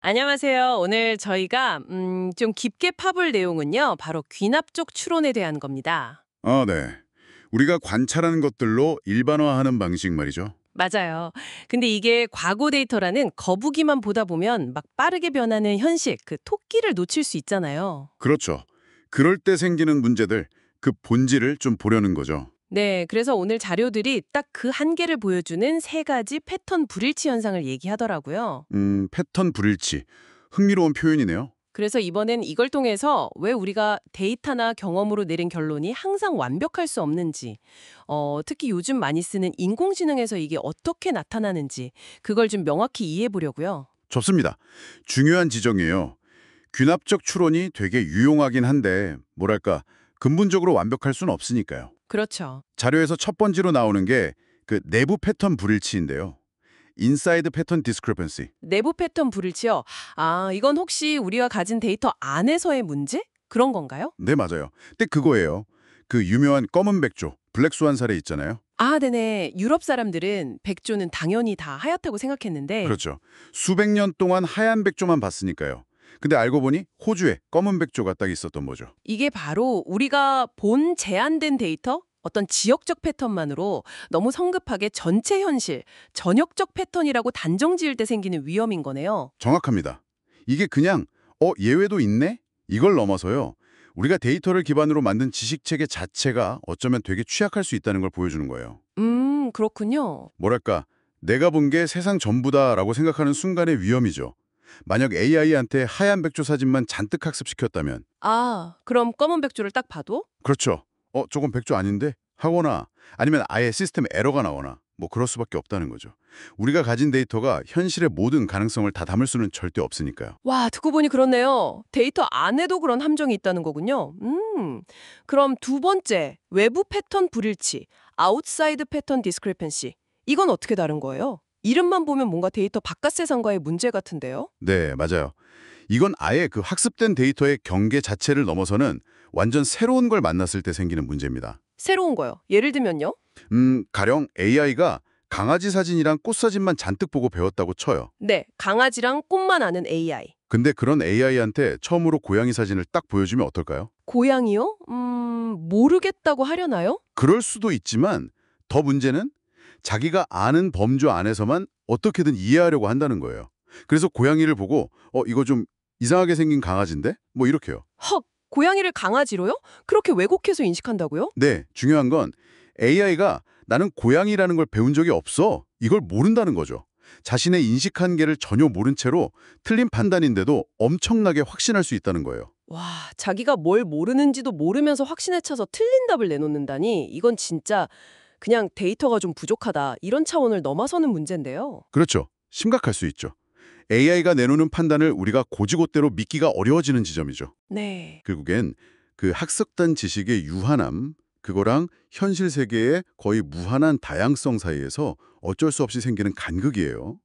안녕하세요. 오늘 저희가 좀 깊게 파볼 내용은요. 바로 귀납적 추론에 대한 겁니다. 네. 우리가 관찰하는 것들로 일반화하는 방식 말이죠. 맞아요. 근데 이게 과거 데이터라는 거북이만 보다 보면 막 빠르게 변하는 현실, 그 토끼를 놓칠 수 있잖아요. 그렇죠. 그럴 때 생기는 문제들, 그 본질을 좀 보려는 거죠. 네, 그래서 오늘 자료들이 딱 그 한계를 보여주는 세 가지 패턴 불일치 현상을 얘기하더라고요. 패턴 불일치. 흥미로운 표현이네요. 그래서 이번엔 이걸 통해서 왜 우리가 데이터나 경험으로 내린 결론이 항상 완벽할 수 없는지, 특히 요즘 많이 쓰는 인공지능에서 이게 어떻게 나타나는지, 그걸 좀 명확히 이해해 보려고요. 좋습니다. 중요한 지적이에요. 귀납적 추론이 되게 유용하긴 한데, 뭐랄까, 근본적으로 완벽할 수는 없으니까요. 그렇죠. 자료에서 첫 번째로 나오는 게 그 내부 패턴 불일치인데요. 인사이드 패턴 디스크리펀시. 내부 패턴 불일치요. 아, 이건 혹시 우리가 가진 데이터 안에서의 문제? 그런 건가요? 네, 맞아요. 근데 그거예요. 그 유명한 검은 백조, 블랙스완 사례 있잖아요. 아, 네네. 유럽 사람들은 백조는 당연히 다 하얗다고 생각했는데, 그렇죠. 수백 년 동안 하얀 백조만 봤으니까요. 근데 알고 보니 호주에 검은 백조가 딱 있었던 거죠. 이게 바로 우리가 본 제한된 데이터? 어떤 지역적 패턴만으로 너무 성급하게 전체 현실, 전역적 패턴이라고 단정 지을 때 생기는 위험인 거네요. 정확합니다. 이게 그냥 예외도 있네? 이걸 넘어서요. 우리가 데이터를 기반으로 만든 지식체계 자체가 어쩌면 되게 취약할 수 있다는 걸 보여주는 거예요. 그렇군요. 뭐랄까, 내가 본 게 세상 전부다라고 생각하는 순간의 위험이죠. 만약 AI한테 하얀 백조 사진만 잔뜩 학습시켰다면 아, 그럼 검은 백조를 딱 봐도? 그렇죠. 저건 백조 아닌데? 하거나 아니면 아예 시스템 에러가 나거나 뭐 그럴 수밖에 없다는 거죠. 우리가 가진 데이터가 현실의 모든 가능성을 다 담을 수는 절대 없으니까요. 와, 듣고 보니 그렇네요. 데이터 안에도 그런 함정이 있다는 거군요. 그럼 두 번째, 외부 패턴 불일치, 아웃사이드 패턴 디스크리펜시. 이건 어떻게 다른 거예요? 이름만 보면 뭔가 데이터 바깥 세상과의 문제 같은데요? 네, 맞아요. 이건 아예 그 학습된 데이터의 경계 자체를 넘어서는 완전 새로운 걸 만났을 때 생기는 문제입니다. 새로운 거요. 예를 들면요? 가령 AI가 강아지 사진이랑 꽃 사진만 잔뜩 보고 배웠다고 쳐요. 네, 강아지랑 꽃만 아는 AI. 근데 그런 AI한테 처음으로 고양이 사진을 딱 보여주면 어떨까요? 고양이요? 모르겠다고 하려나요? 그럴 수도 있지만 더 문제는 자기가 아는 범주 안에서만 어떻게든 이해하려고 한다는 거예요. 그래서 고양이를 보고 이거 좀 이상하게 생긴 강아지인데? 뭐 이렇게요. 헉, 고양이를 강아지로요? 그렇게 왜곡해서 인식한다고요? 네, 중요한 건 AI가 나는 고양이라는 걸 배운 적이 없어. 이걸 모른다는 거죠. 자신의 인식 한계를 전혀 모른 채로 틀린 판단인데도 엄청나게 확신할 수 있다는 거예요. 와, 자기가 뭘 모르는지도 모르면서 확신에 차서 틀린 답을 내놓는다니 이건 진짜 그냥 데이터가 좀 부족하다 이런 차원을 넘어서는 문제인데요. 그렇죠. 심각할 수 있죠. AI가 내놓는 판단을 우리가 고지고대로 믿기가 어려워지는 지점이죠. 네. 결국엔 그 학습된 지식의 유한함, 그거랑 현실 세계의 거의 무한한 다양성 사이에서 어쩔 수 없이 생기는 간극이에요.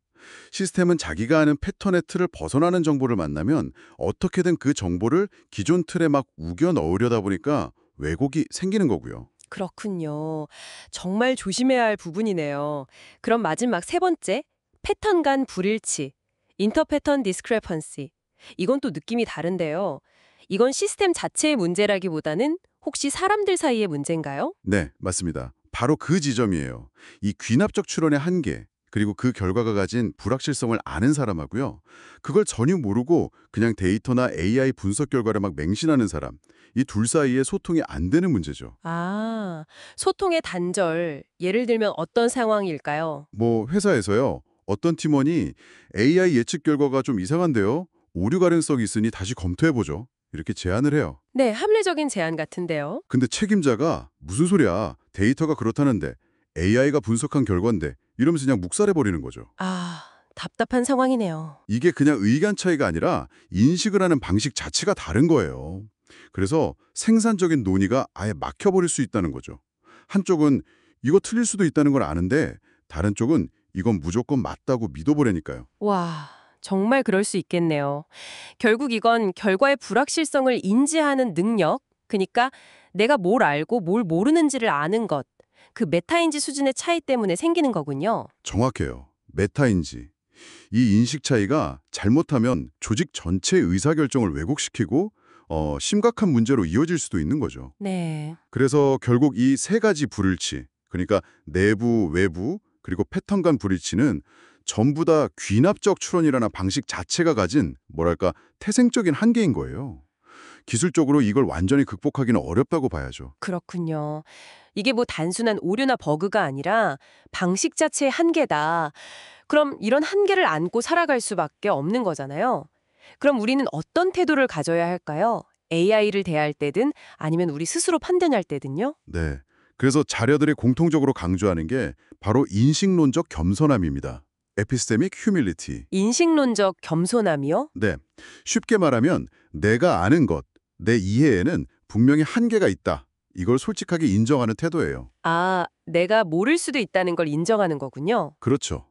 시스템은 자기가 아는 패턴의 틀을 벗어나는 정보를 만나면 어떻게든 그 정보를 기존 틀에 막 우겨 넣으려다 보니까 왜곡이 생기는 거고요. 그렇군요. 정말 조심해야 할 부분이네요. 그럼 마지막 세 번째, 패턴 간 불일치, 인터패턴 디스크레펀시. 이건 또 느낌이 다른데요. 이건 시스템 자체의 문제라기보다는 혹시 사람들 사이의 문제인가요? 네, 맞습니다. 바로 그 지점이에요. 이 귀납적 추론의 한계, 그리고 그 결과가 가진 불확실성을 아는 사람하고요. 그걸 전혀 모르고 그냥 데이터나 AI 분석 결과를 막 맹신하는 사람, 이 둘 사이에 소통이 안 되는 문제죠. 아, 소통의 단절. 예를 들면 어떤 상황일까요? 뭐 회사에서요. 어떤 팀원이 AI 예측 결과가 좀 이상한데요. 오류 가능성이 있으니 다시 검토해보죠. 이렇게 제안을 해요. 네, 합리적인 제안 같은데요. 근데 책임자가 무슨 소리야. 데이터가 그렇다는데 AI가 분석한 결과인데 이러면서 그냥 묵살해버리는 거죠. 아, 답답한 상황이네요. 이게 그냥 의견 차이가 아니라 인식을 하는 방식 자체가 다른 거예요. 그래서 생산적인 논의가 아예 막혀버릴 수 있다는 거죠. 한쪽은 이거 틀릴 수도 있다는 걸 아는데 다른 쪽은 이건 무조건 맞다고 믿어버리니까요. 와, 정말 그럴 수 있겠네요. 결국 이건 결과의 불확실성을 인지하는 능력, 그러니까 내가 뭘 알고 뭘 모르는지를 아는 것, 그 메타인지 수준의 차이 때문에 생기는 거군요. 정확해요. 메타인지. 이 인식 차이가 잘못하면 조직 전체의 의사결정을 왜곡시키고 심각한 문제로 이어질 수도 있는 거죠. 네. 그래서 결국 이 세 가지 불일치, 그러니까 내부, 외부, 그리고 패턴 간 불일치는 전부 다 귀납적 추론이라는 방식 자체가 가진 뭐랄까 태생적인 한계인 거예요. 기술적으로 이걸 완전히 극복하기는 어렵다고 봐야죠. 그렇군요. 이게 뭐 단순한 오류나 버그가 아니라 방식 자체의 한계다. 그럼 이런 한계를 안고 살아갈 수밖에 없는 거잖아요. 그럼 우리는 어떤 태도를 가져야 할까요? AI를 대할 때든 아니면 우리 스스로 판단할 때든요? 네. 그래서 자료들이 공통적으로 강조하는 게 바로 인식론적 겸손함입니다. Epistemic humility. 인식론적 겸손함이요? 네. 쉽게 말하면 내가 아는 것, 내 이해에는 분명히 한계가 있다. 이걸 솔직하게 인정하는 태도예요. 아, 내가 모를 수도 있다는 걸 인정하는 거군요. 그렇죠.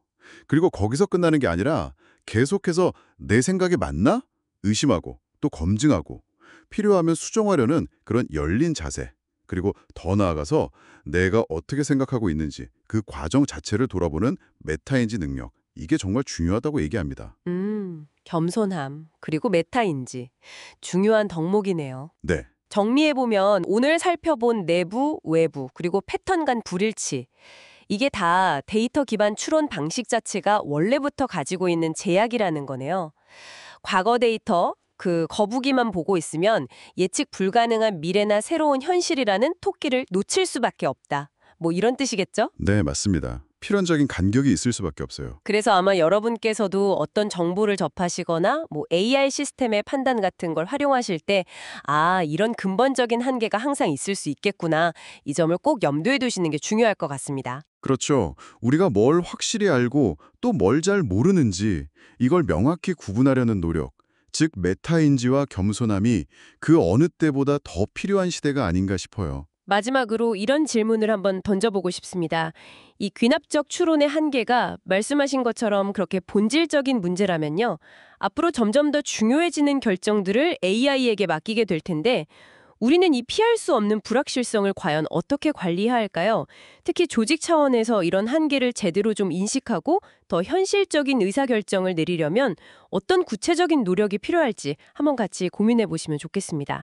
그리고 거기서 끝나는 게 아니라 계속해서 내 생각이 맞나? 의심하고 또 검증하고 필요하면 수정하려는 그런 열린 자세. 그리고 더 나아가서 내가 어떻게 생각하고 있는지 그 과정 자체를 돌아보는 메타인지 능력. 이게 정말 중요하다고 얘기합니다. 겸손함, 그리고 메타인지. 중요한 덕목이네요. 네. 정리해보면 오늘 살펴본 내부, 외부, 그리고 패턴 간 불일치. 이게 다 데이터 기반 추론 방식 자체가 원래부터 가지고 있는 제약이라는 거네요. 과거 데이터, 그 거북이만 보고 있으면 예측 불가능한 미래나 새로운 현실이라는 토끼를 놓칠 수밖에 없다. 뭐 이런 뜻이겠죠? 네, 맞습니다. 필연적인 간격이 있을 수밖에 없어요. 그래서 아마 여러분께서도 어떤 정보를 접하시거나 뭐 AI 시스템의 판단 같은 걸 활용하실 때 아, 이런 근본적인 한계가 항상 있을 수 있겠구나. 이 점을 꼭 염두에 두시는 게 중요할 것 같습니다. 그렇죠. 우리가 뭘 확실히 알고 또 뭘 잘 모르는지 이걸 명확히 구분하려는 노력, 즉 메타인지와 겸손함이 그 어느 때보다 더 필요한 시대가 아닌가 싶어요. 마지막으로 이런 질문을 한번 던져보고 싶습니다. 이 귀납적 추론의 한계가 말씀하신 것처럼 그렇게 본질적인 문제라면요. 앞으로 점점 더 중요해지는 결정들을 AI에게 맡기게 될 텐데 우리는 이 피할 수 없는 불확실성을 과연 어떻게 관리해야 할까요? 특히 조직 차원에서 이런 한계를 제대로 좀 인식하고 더 현실적인 의사결정을 내리려면 어떤 구체적인 노력이 필요할지 한번 같이 고민해 보시면 좋겠습니다.